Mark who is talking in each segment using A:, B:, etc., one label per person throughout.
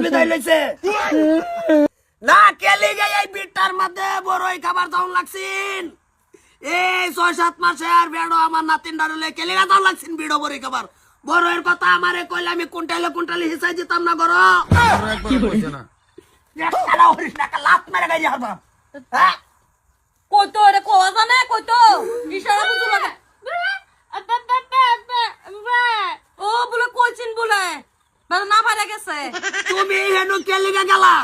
A: বিদায় লইছে না কেলি গে এই বিটার মধ্যে বড়ই খাবার দাউন লাগছিন এই 6-7 মাসের বেড়ো আমার নাতিন ডারলে কেলি দাউন লাগছিন বিড়ো বড়ই খাবার বড়ের কথা আমারে কইলে আমি কুইন্টালে হিসাই দিতাম না গর
B: কি কইছ না
A: একটা হরিস না লাত মেরে গাই হারবাম হ্যাঁ
C: কই তো রে কোয়া জানে কই তো ইশারা বুঝু লাগে ও বলে কইছিন বলে না পারে গেছে
A: তুমি হেনু কেলি গেলা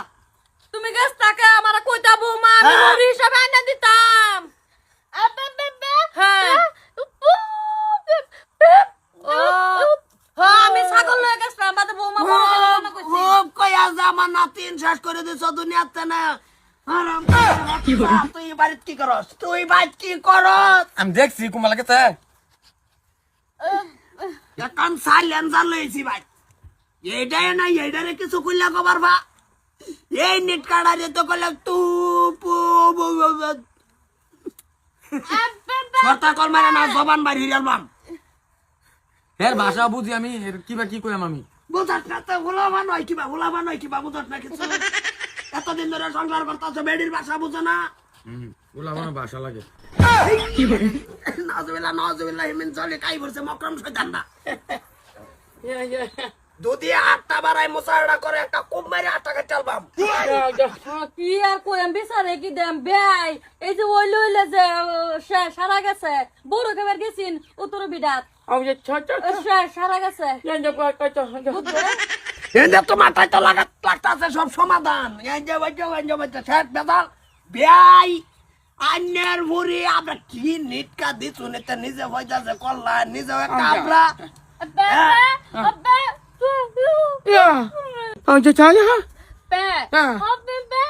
C: তুমি গেছ তাকে আমারে কইতা বৌমা আমি ওর হিসাবে এনে দিতাম হ্যাঁ আমি ছাগল লয়ে গেছিলাম বাদে বৌমা বড় না কইছি
A: খুব কইয়া যা আমার নাতিন শেষ করে দিছ দুনিয়াতে না আরাম তুই বাড়িতে কি করস তুই বাইত কি করস
B: আমি দেখছি কুমার লাগেছে
A: এখন সাইলেন্সার লইছি ভাই এইটাই না এইটারে কিছু কইলা কবার বা এই নেট কাটারে তো কইলা তু পু সরতা কল মারা না জবান বাড়ি হিরালবাম
B: এর ভাষা বুঝি আমি এর কিবা কি কইম আমি
A: বুঝাত না তো ভুলাবা নয় কিবা বুঝাত না কিছু এতদিন ধরে সংসার করতেছো বেডির ভাষা বুঝো না
B: ওলা আমার ভাষা লাগে
A: নাজুবিল্লাহ হিমিন চলে কাই বলছে মকরম শয়তান না যদি 8টা বারাই মোসাড়া করে একটা কুম মেরে 8 টাকা চালবাম
C: কি আর কইম বিচারে কি দেম বেই এই যে ওই লইলে যে সারা গেছে বড় খাবার গেছিন উত্তর বিডাত সারা গেছে
A: এনে তো মাথায় তো লাগতাছে সব সমাধান এই যে বাচ্চা শেষ বেদাল বেয়াই আন্যের ভুরি আমরা কি নিটকা দিছু নেতে নিজে হইতাছে কল্লা নিজে একটা আমরা
B: আচ্ছা চালে হ্যাঁ
C: পে হবে পে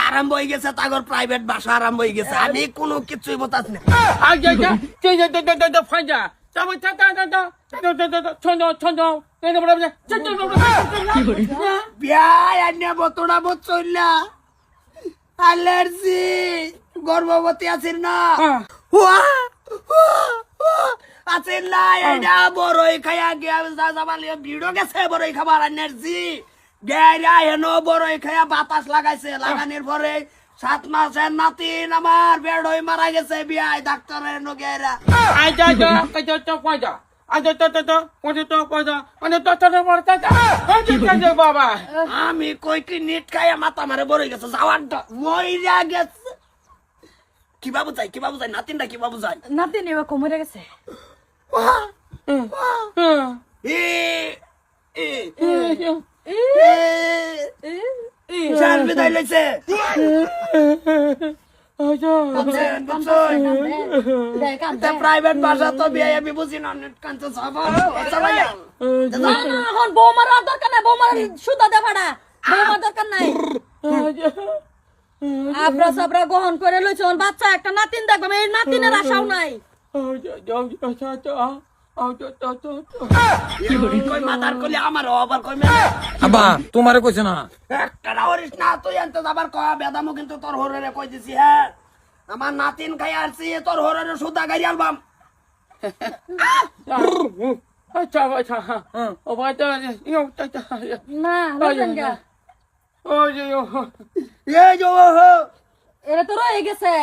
A: আরম্ভ হয়ে গেছে তাগর প্রাইভেট বাসা আরম্ভ হয়ে গেছে আমি কোনো কিছুই বতাস না বতরা বচলা অ্যালার্জি গর্ভবতী আছেন না আছেন না এটা বড়ই খাইয়া গিয়া ভিড়ো গেছে বড়ই খাবার এনার্জি গেরা হেন বড়ই খাইয়া বাতাস লাগাইছে লাগানোর পরে 7 মাসের নাতিন আমার বেড়ই মারা গেছে বিয়াই ডাক্তারের নগেরা আমি কই কি নিট খাইয়া মাথা মারে বড়ই গেছে যাওয়ারটা মইরা গেছে কি বাবু যাই নাতিনটা কি বাবু যাই
C: নাতিন এবার কমরে গেছে
A: বিদায় লইছে প্রাইভেট বাসা তো বিয়ে আমি বুঝি না কানতে
C: বৌমার দরকার নাই বৌমার সুদা দেবাড়া বৌমার দরকার নাই আপরা সাবরা গ্রহণ করে লইছে বাচ্চা একটা নাতিন দেখবে এই নাতিনের আশাও নাই
B: আবা তোমারে কইছে না
A: একটা হরিস না তুই আনতে যাবার কয়া বেদামো কিন্তু তোর হরে কই দিছি হ্যাঁ আমার নাতিন খাই আসছি তোর হরে সুদা গাড়ি আলবাম
C: না
A: এরা
C: তো রয়ে গেছে